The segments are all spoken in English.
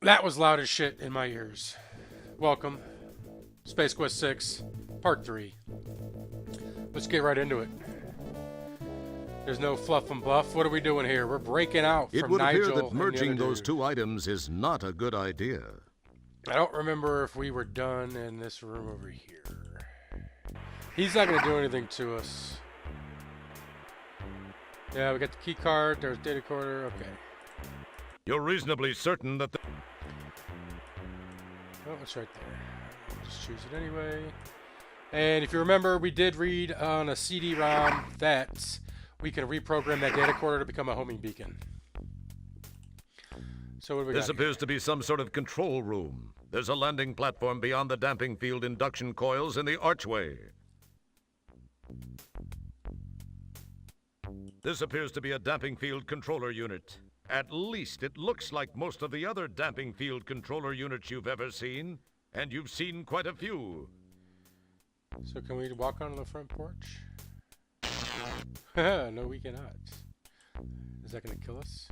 That was loud as shit in my ears. Welcome. Space Quest 6, Part 3. Let's get right into it. There's no fluff and bluff. What are we doing here? We're breaking out from It would Nigel appear that and merging the other those dude. two items is not a good idea. I don't remember if we were done in this room over here. He's not going to do anything to us. Yeah, we got the key card. There's data recorder. Okay. You're reasonably certain that the... Oh, it's right there. Just choose it anyway. And if you remember, we did read on a CD-ROM that we can reprogram that data recorder to become a homing beacon. So what do we This got appears to be some sort of control room. There's a landing platform beyond the damping field induction coils in the archway. This appears to be a damping field controller unit. At least it looks like most of the other damping field controller units you've ever seen, and you've seen quite a few. So can we walk onto the front porch? No, we cannot. Is that going to kill us?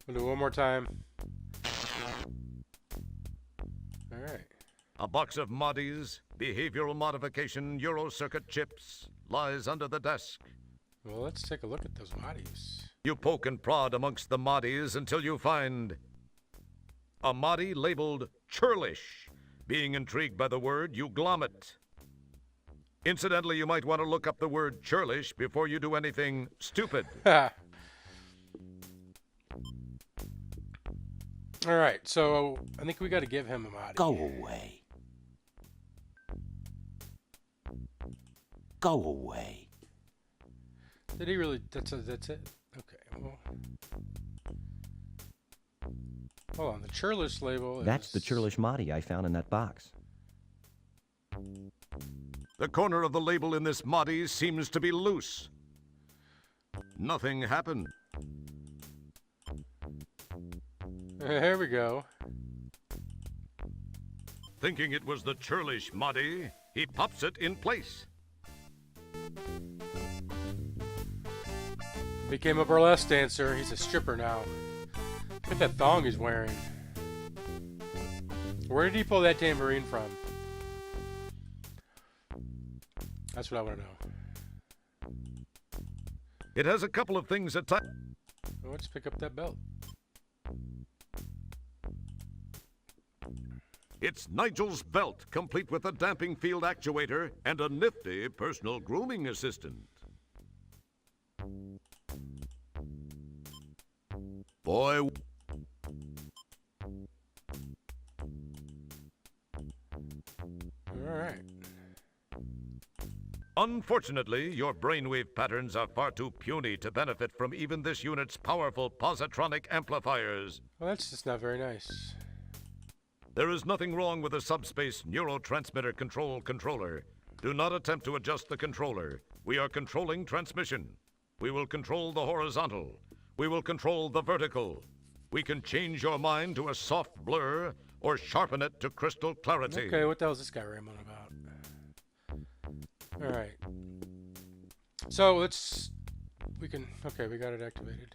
We'll do it one more time. Alright. A box of MODIs, behavioral modification Eurocircuit chips, lies under the desk. Well, let's take a look at those bodies. You poke and prod amongst the MODIs until you find a MODI labeled churlish. Being intrigued by the word, you glom it. Incidentally, you might want to look up the word churlish before you do anything stupid. Alright, so I think we got to give him a body. Go away. Go away. Did he really? That's it? Okay, well. Hold on, the churlish label is... That's the churlish Mahdi I found in that box. The corner of the label in this MODI seems to be loose. Nothing happened. Here we go. Thinking it was the churlish MODI, he pops it in place. Became a burlesque dancer. He's a stripper now. Look at that thong he's wearing. Where did he pull that tambourine from? That's what I want to know. It has a couple of things at time. Well, let's pick up that belt. It's Nigel's belt, complete with a damping field actuator and a nifty personal grooming assistant. Boy. Alright. Unfortunately, your brainwave patterns are far too puny to benefit from even this unit's powerful positronic amplifiers. Well, that's just not very nice. There is nothing wrong with a subspace neurotransmitter controller. Do not attempt to adjust the controller. We are controlling transmission. We will control the horizontal. We will control the vertical. We can change your mind to a soft blur or sharpen it to crystal clarity. Okay, what the hell is this guy rambling about? Alright. So, let's... We can... Okay, we got it activated.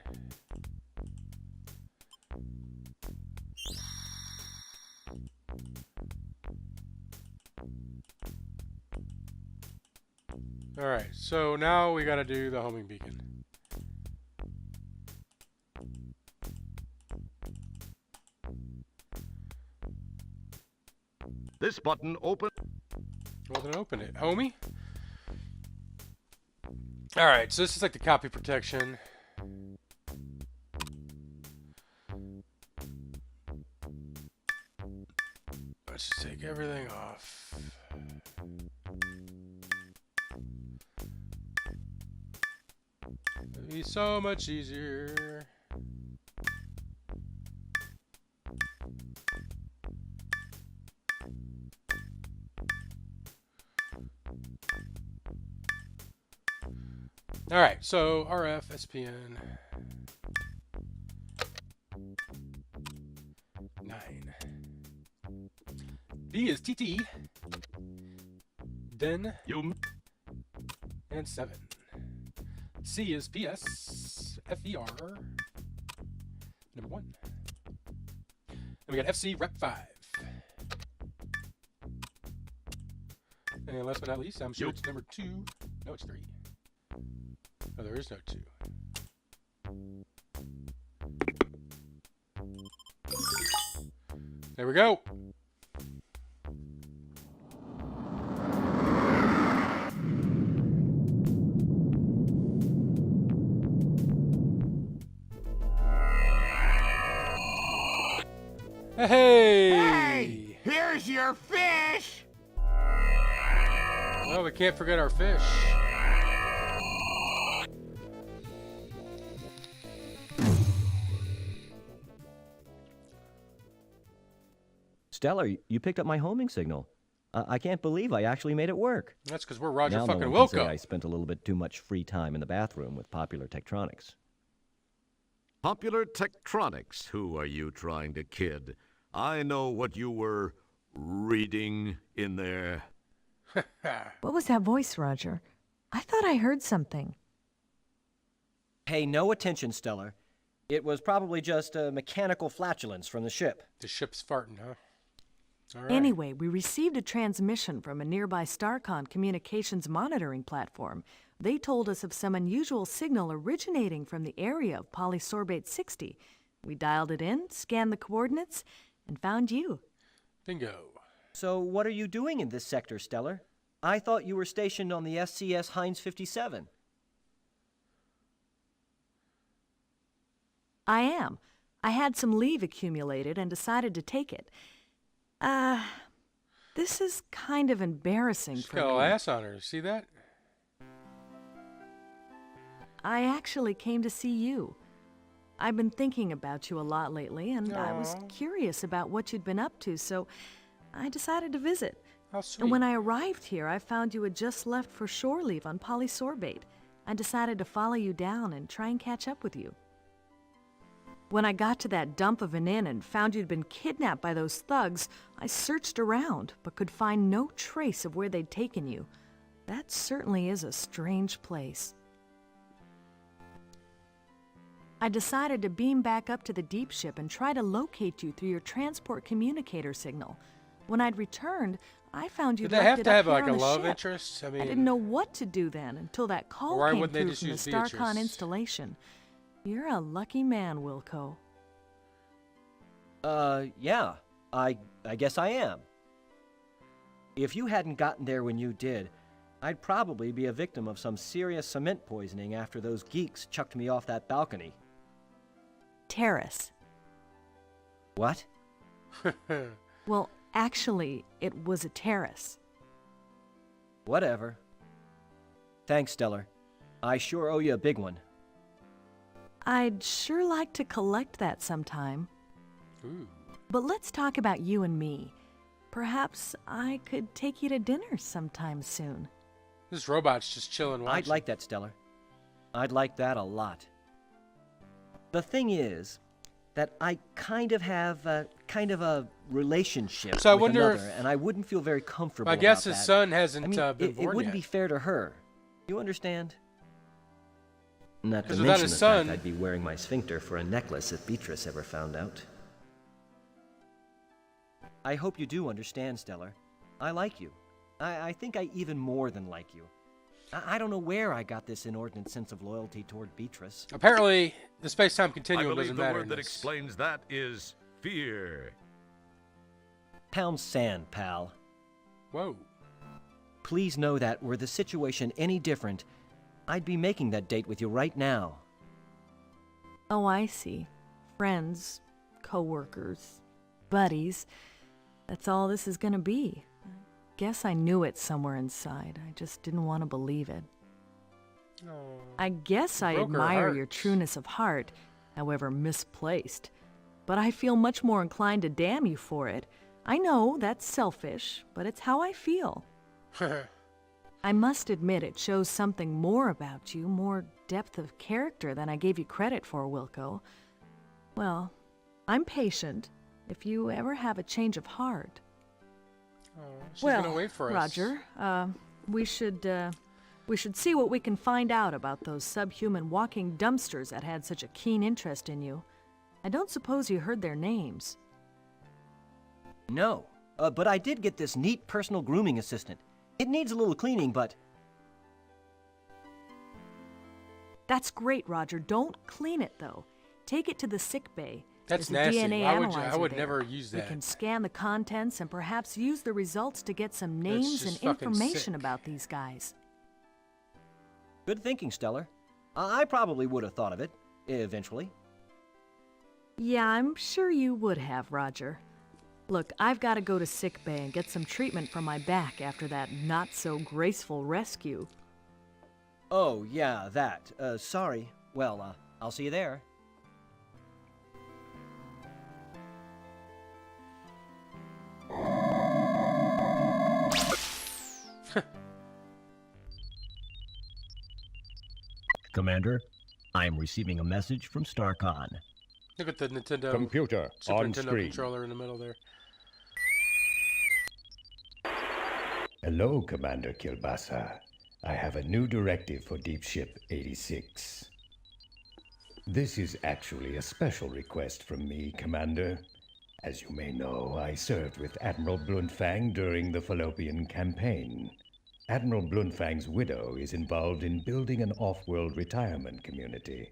Alright, so now we gotta do the homing beacon. This button open. Well, then open it. Homie? Alright, so this is like the copy protection. Let's just take everything off. It'd be so much easier. Alright, so RF, SPN. 9. B is TT. Then You and 7. FC is PS, FER, number 1. And we got FC Rep 5. And last but not least, I'm sure it's number 2. No, it's 3. Oh, there is no 2. There we go. Hey! Here's your fish! Well, we can't forget our fish. Stellar, you picked up my homing signal. I can't believe I actually made it work. That's because we're Roger Now fucking no one can say Wilco. I spent a little bit too much free time in the bathroom with Popular Tektronix. Popular Tektronix, who are you trying to kid? I know what you were reading in there. What was that voice, Roger? I thought I heard something. Pay no attention, Stellar. It was probably just a mechanical flatulence from the ship. The ship's farting, huh? All right. Anyway, we received a transmission from a nearby StarCon communications monitoring platform. They told us of some unusual signal originating from the area of polysorbate 60. We dialed it in, scanned the coordinates, and found you. Bingo. So what are you doing in this sector, Stellar? I thought you were stationed on the SCS Heinz 57. I am. I had some leave accumulated and decided to take it. This is kind of embarrassing She's for got a me. ass on her. See that? I actually came to see you. I've been thinking about you a lot lately, and I was Aw. curious about what you'd been up to, so I decided to visit. How sweet. And when I arrived here, I found you had just left for shore leave on polysorbate. I decided to follow you down and try and catch up with you. When I got to that dump of an inn and found you'd been kidnapped by those thugs, I searched around, but could find no trace of where they'd taken you. That certainly is a strange place. I decided to beam back up to the deep ship and try to locate you through your transport communicator signal. When I'd returned, I found you Did they have left to it up have here like on a the love ship. interest? I mean, I didn't know what to do then until that call Why came wouldn't they through just from the use StarCon Beatrice? installation. You're a lucky man, Wilco. Yeah. I guess I am. If you hadn't gotten there when you did, I'd probably be a victim of some serious cement poisoning after those geeks chucked me off that balcony. Terrace. What? Well, actually, it was a terrace. Whatever. Thanks, Stellar. I sure owe you a big one. I'd sure like to collect that sometime. Ooh. But let's talk about you and me. Perhaps I could take you to dinner sometime soon. This robot's just chilling watching. I'd like that, Stellar. I'd like that a lot. The thing is that I kind of have a relationship So I with wonder another, if- and I wouldn't feel very comfortable I guess about his that. son hasn't I mean, been it born wouldn't yet. be fair to her. You understand? Not to 'Cause without mention his the son- fact I'd be wearing my sphincter for a necklace if Beatrice ever found out. I hope you do understand, Stellar. I like you. I think I even more than like you. I don't know where I got this inordinate sense of loyalty toward Beatrice. Apparently, the space-time I continuum believe doesn't the matter. word in that this. explains that is fear. Pound sand, pal. Whoa. Please know that were the situation any different, I'd be making that date with you right now. Oh, I see. Friends, co-workers, buddies. That's all this is gonna be. Guess I knew it somewhere inside. I just didn't want to believe it. Oh. I guess I Broke her admire your heart. trueness of heart, however misplaced. But I feel much more inclined to damn you for it. I know that's selfish, but it's how I feel. I must admit it shows something more about you, more depth of character than I gave you credit for, Wilco. Well, I'm patient if you ever have a change of heart. Oh, she's well, gonna wait for us. Roger, we should We should see what we can find out about those subhuman walking dumpsters that had such a keen interest in you. I don't suppose you heard their names. No, but I did get this neat personal grooming assistant. It needs a little cleaning, but... That's great, Roger. Don't clean it, though. Take it to the sick bay. That's There's a nasty. DNA Why would you? I analyzer would there. never use that. We can scan the contents and perhaps use the results to get some names and just fucking information sick. about these guys. Good thinking, Stellar. I probably would have thought of it, eventually. Yeah, I'm sure you would have, Roger. Look, I've got to go to sick bay and get some treatment for my back after that not-so-graceful rescue. Oh, yeah, that. Sorry. Well, I'll see you there. Commander, I am receiving a message from StarCon. Look at the Nintendo Computer Super on Nintendo screen. controller in the middle there. Hello, Commander Kilbasa. I have a new directive for Deep Ship 86. This is actually a special request from me, Commander. As you may know, I served with Admiral Bluntfang during the Fallopian Campaign. Admiral Bluntfang's widow is involved in building an off-world retirement community.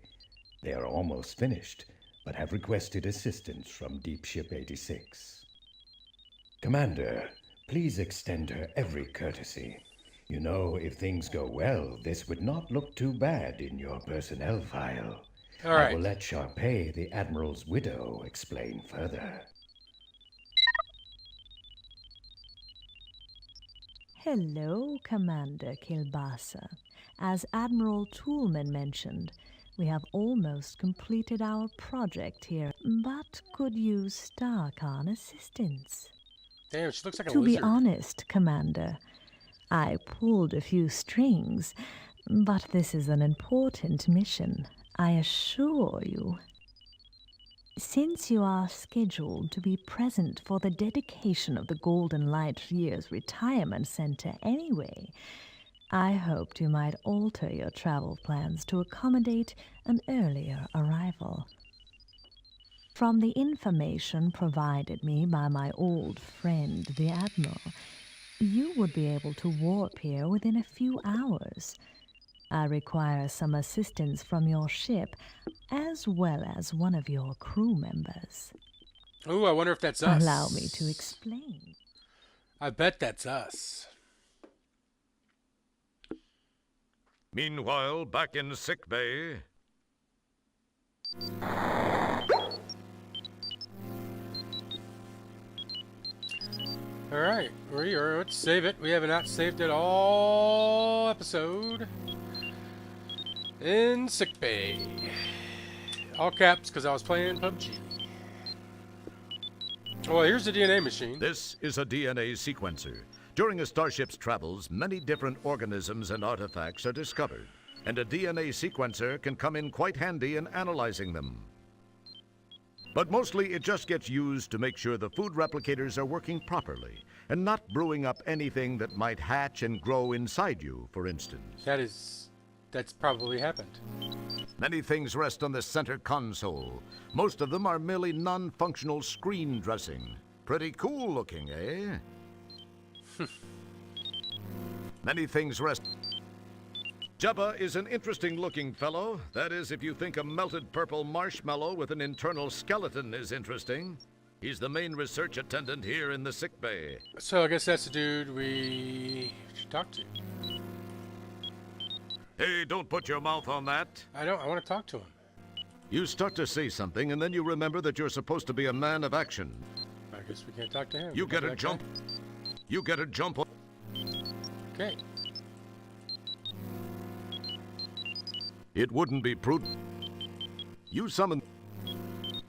They are almost finished, but have requested assistance from Deep Ship 86. Commander, please extend her every courtesy. You know, if things go well, this would not look too bad in your personnel file. All I right. will let Sharpay, the Admiral's widow, explain further. Hello, Commander Kilbasa. As Admiral Toolman mentioned, we have almost completed our project here, but could use StarCon assistance. Damn, she looks like a To be lizard. honest, Commander, I pulled a few strings, but this is an important mission, I assure you. Since you are scheduled to be present for the dedication of the Golden Light Years Retirement Center anyway, I hoped you might alter your travel plans to accommodate an earlier arrival. From the information provided me by my old friend, the Admiral, you would be able to warp here within a few hours. I require some assistance from your ship, as well as one of your crew members. Ooh, I wonder if that's us. Allow me to explain. I bet that's us. Meanwhile, back in sick bay. All right, let's save it. We have not saved it all episode. In sick bay. All caps because I was playing PUBG. Well, here's the DNA machine. This is a DNA sequencer. During a starship's travels, many different organisms and artifacts are discovered, and a DNA sequencer can come in quite handy in analyzing them. But mostly it just gets used to make sure the food replicators are working properly and not brewing up anything that might hatch and grow inside you, for instance. That's probably happened. Many things rest on the center console. Most of them are merely non-functional screen dressing. Pretty cool looking, eh? Many things rest. Jabba is an interesting looking fellow. That is, if you think a melted purple marshmallow with an internal skeleton is interesting. He's the main research attendant here in the sick bay. So I guess that's the dude we should talk to. Hey, don't put your mouth on that. I want to talk to him. You start to say something and then you remember that you're supposed to be a man of action. I guess we can't talk to him. You We get talk a to that jump. You get a jump on. guy. Okay. It wouldn't be prudent. You summon.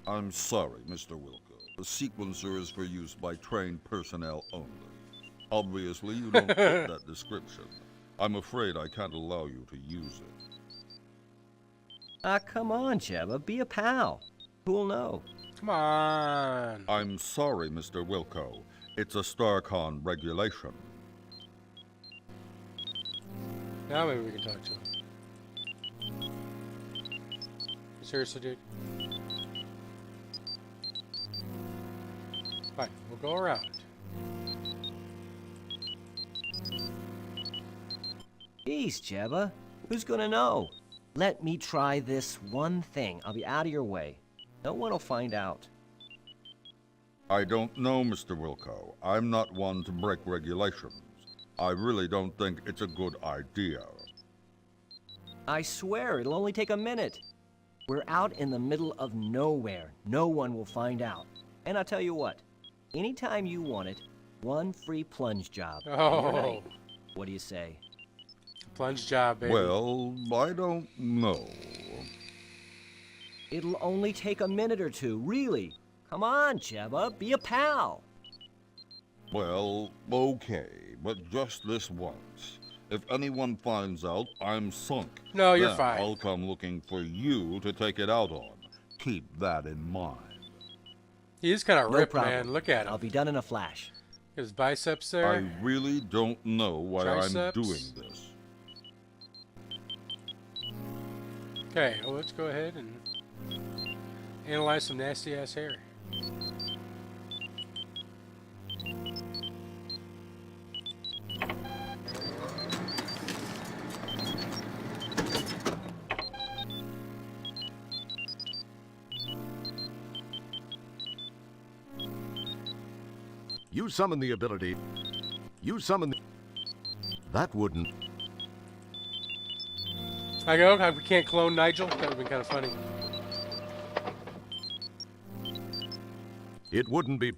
I'm sorry, Mr. Wilco. The sequencer is for use by trained personnel only. Obviously, you don't fit that description. I'm afraid I can't allow you to use it. Come on, Jebba, be a pal. Who'll know? Come on. I'm sorry, Mr. Wilco. It's a StarCon regulation. Now maybe we can talk to him. Seriously, dude? Fine, we'll go around. Jeez, Jebba. Who's gonna know? Let me try this one thing. I'll be out of your way. No one will find out. I don't know, Mr. Wilco. I'm not one to break regulations. I really don't think it's a good idea. I swear, it'll only take a minute. We're out in the middle of nowhere. No one will find out. And I'll tell you what, anytime you want it, one free plunge job. Oh. What do you say? Plunge job, baby. Well, I don't know. It'll only take a minute or two, really. Come on, Jebba, be a pal. Well, okay, but just this once. If anyone finds out I'm sunk, No, you're then fine. I'll come looking for you to take it out on. Keep that in mind. He is kind of No ripped, problem. man. Look at I'll him. be done in a flash. His biceps there. I really don't know why Triceps. I'm doing this. Okay, well, let's go ahead and analyze some nasty ass hair. You summon the ability. You summon the... That wouldn't... I go. We can't clone Nigel. That would be kind of funny. It wouldn't be...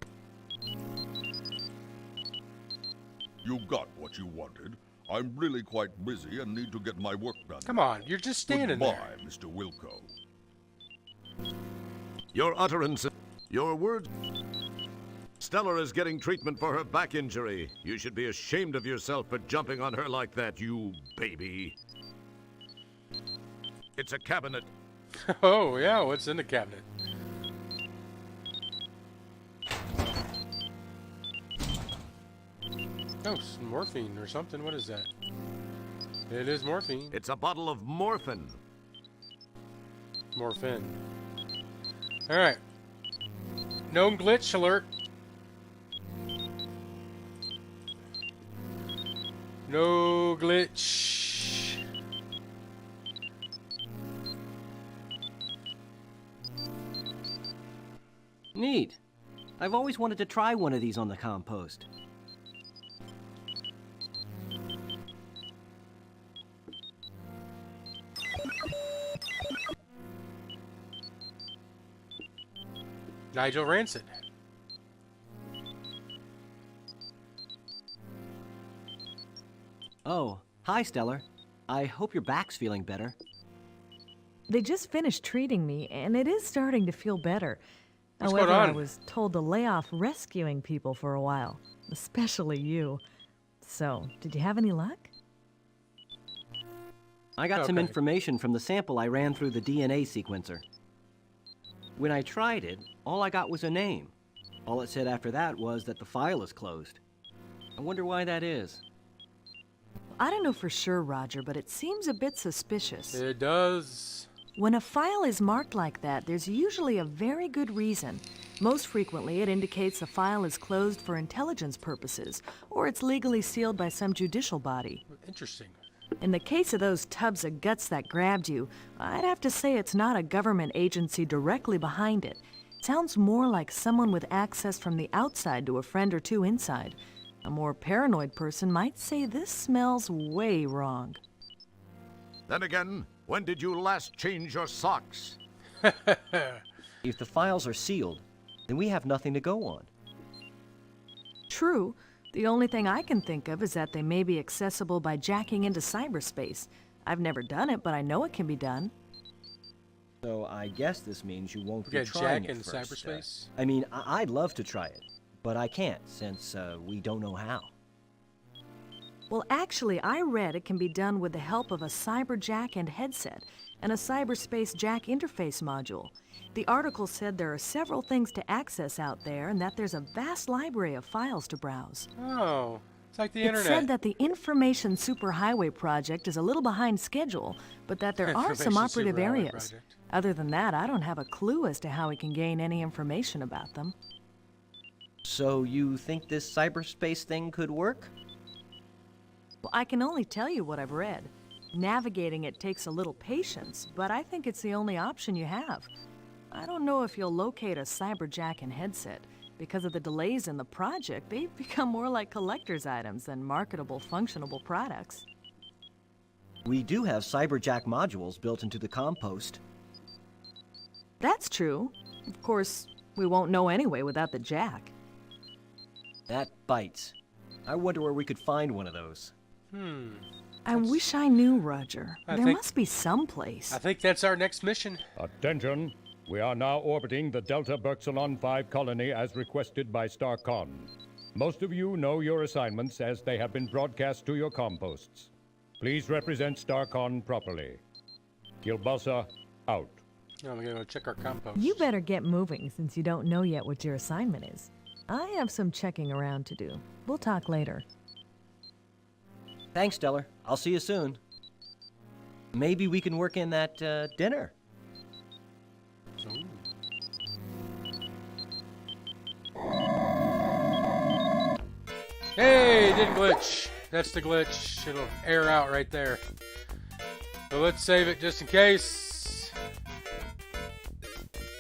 You got what you wanted. I'm really quite busy and need to get my work done. Come on, you're just standing Goodbye, there. Mr. Wilco. Your utterance... Your words... Stellar is getting treatment for her back injury. You should be ashamed of yourself for jumping on her like that, you baby. It's a cabinet. Oh, yeah, what's in the cabinet? Oh, some morphine or something. What is that? It is morphine. It's a bottle of morphine. Morphine. Alright. Known glitch alert. No glitch. Neat. I've always wanted to try one of these on the compost. Nigel Rancid. Oh, hi, Stellar. I hope your back's feeling better. They just finished treating me, and it is starting to feel better. What's However, going I on? was told to lay off rescuing people for a while, especially you. So, did you have any luck? I got some Okay. information from the sample I ran through the DNA sequencer. When I tried it, all I got was a name. All it said after that was that the file is closed. I wonder why that is. I don't know for sure, Roger, but it seems a bit suspicious. It does. When a file is marked like that, there's usually a very good reason. Most frequently, it indicates the file is closed for intelligence purposes, or it's legally sealed by some judicial body. Interesting. In the case of those tubs of guts that grabbed you, I'd have to say it's not a government agency directly behind it. It sounds more like someone with access from the outside to a friend or two inside. A more paranoid person might say this smells way wrong. Then again, when did you last change your socks? If the files are sealed, then we have nothing to go on. True. The only thing I can think of is that they may be accessible by jacking into cyberspace. I've never done it, but I know it can be done. So I guess this means you won't We be got trying Jack it in first. cyberspace. I mean, I'd love to try it, but I can't since we don't know how. Well, actually, I read it can be done with the help of a cyber jack and headset and a cyberspace jack interface module. The article said there are several things to access out there and that there's a vast library of files to browse. Oh, It's like the It internet. said that the Information Superhighway project is a little behind schedule, but that there are some Information operative Superhighway areas. project. Other than that, I don't have a clue as to how we can gain any information about them. So you think this cyberspace thing could work? Well, I can only tell you what I've read. Navigating it takes a little patience, but I think it's the only option you have. I don't know if you'll locate a cyberjacking headset. Because of the delays in the project, they've become more like collector's items than marketable, functionable products. We do have cyberjack modules built into the compost. That's true. Of course, we won't know anyway without the jack. That bites. I wonder where we could find one of those. I wish I knew, Roger. I There think- must be some place. I think that's our next mission. Attention! We are now orbiting the Delta Berxilon 5 colony as requested by StarCon. Most of you know your assignments as they have been broadcast to your composts. Please represent StarCon properly. Kilbasa, out. Oh, we're gonna go check our compost. You better get moving since you don't know yet what your assignment is. I have some checking around to do. We'll talk later. Thanks, Stellar. I'll see you soon. Maybe we can work in that dinner. Hey, it didn't glitch. That's the glitch. It'll air out right there. But let's save it just in case.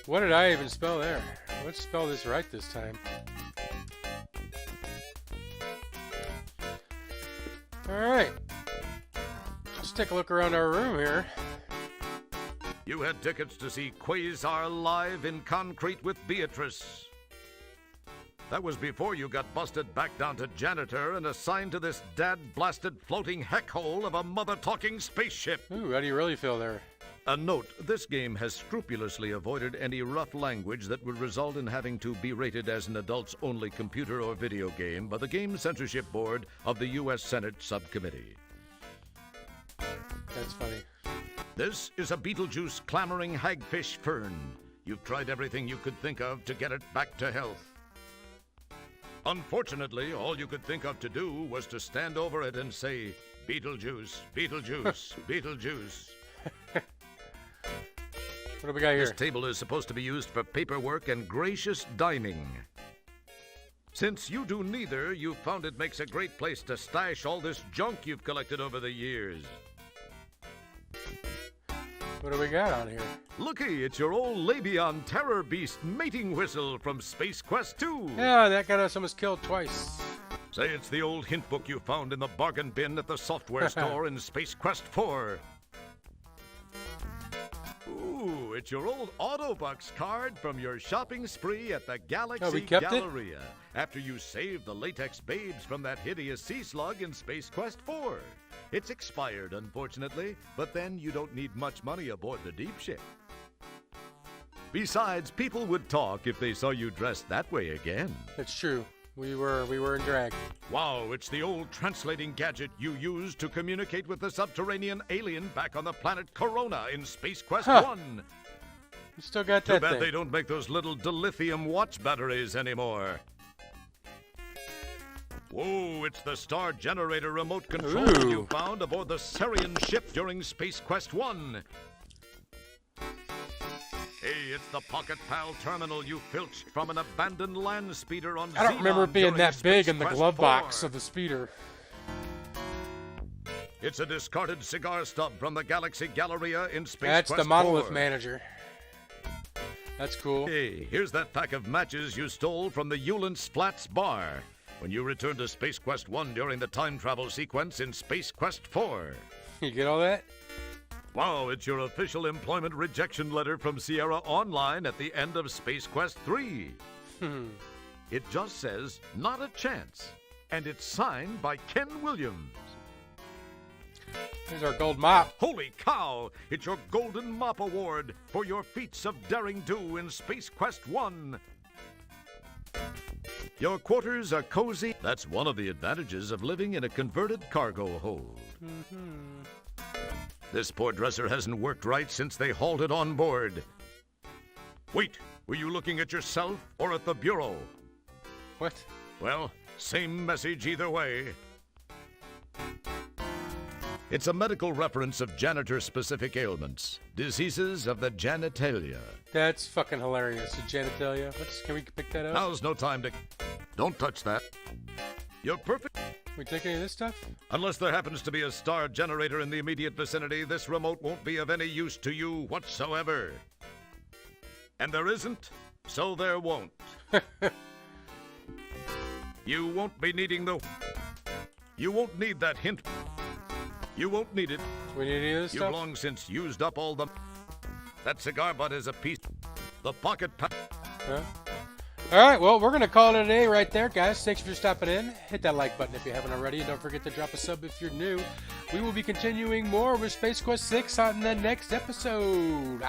What did I even spell there? Let's spell this right this time. Alright. Let's take a look around our room here. You had tickets to see Quasar live in concrete with Beatrice. That was before you got busted back down to janitor and assigned to this dad-blasted floating heck hole of a mother-talking spaceship. Ooh, how do you really feel there? A note, this game has scrupulously avoided any rough language that would result in having to be rated as an adults-only computer or video game by the Game Censorship Board of the U.S. Senate Subcommittee. That's funny. This is a Beetlejuice clamoring hagfish fern. You've tried everything you could think of to get it back to health. Unfortunately, all you could think of to do was to stand over it and say, Beetlejuice, Beetlejuice, Beetlejuice. What do we got here? This table is supposed to be used for paperwork and gracious dining. Since you do neither, you've found it makes a great place to stash all this junk you've collected over the years. What do we got on here? Looky, it's your old Labion Terror Beast mating whistle from Space Quest 2. Yeah, that got us almost killed twice. Say it's the old hint book you found in the bargain bin at the software store in Space Quest 4. Ooh, it's your old Autobucks card from your shopping spree at the Galaxy kept it? Galleria after you saved the latex babes from that hideous sea slug in Space Quest 4. It's expired, unfortunately, but then you don't need much money aboard the deep ship. Besides, people would talk if they saw you dressed that way again. That's true. We were in drag. Wow, it's the old translating gadget you used to communicate with the subterranean alien back on the planet Corona in Space Quest 1. You still got Too that bad thing. they don't make those little dilithium watch batteries anymore. Whoa, it's the star generator remote control Ooh. you found aboard the Sarian ship during Space Quest 1. Hey, it's the Pocket Pal terminal you filched from an abandoned land speeder on I don't remember it being during that big Space in the Quest glove 4. box of the speeder. It's a discarded cigar stub from the Galaxy Galleria in Space That's Quest the monolith 4. manager. That's cool. Hey, here's that pack of matches you stole from the Ulan's Flats bar when you returned to Space Quest 1 during the time travel sequence in Space Quest 4. You get all that? Wow, it's your official employment rejection letter from Sierra Online at the end of Space Quest 3. It just says, not a chance. And it's signed by Ken Williams. Here's our gold mop. Holy cow! It's your Golden Mop Award for your feats of daring do in Space Quest 1. Your quarters are cozy. That's one of the advantages of living in a converted cargo hold. This poor dresser hasn't worked right since they hauled it on board. Wait, were you looking at yourself or at the bureau? What? Well, same message either way. It's a medical reference of janitor-specific ailments, diseases of the genitalia. That's fucking hilarious. The genitalia. Can we pick that up? Now's no time to... Don't touch that. You're perfect. We take any of this stuff? Unless there happens to be a star generator in the immediate vicinity, this remote won't be of any use to you whatsoever. And there isn't, so there won't. You won't be needing the... You won't need that hint. You won't need it. We need any of this You've stuff? long since used up all the... That cigar butt is a piece... The pocket... Huh? Alright, well, we're going to call it a day right there, guys. Thanks for stopping in. Hit that like button if you haven't already, and don't forget to drop a sub if you're new. We will be continuing more with Space Quest 6 on the next episode.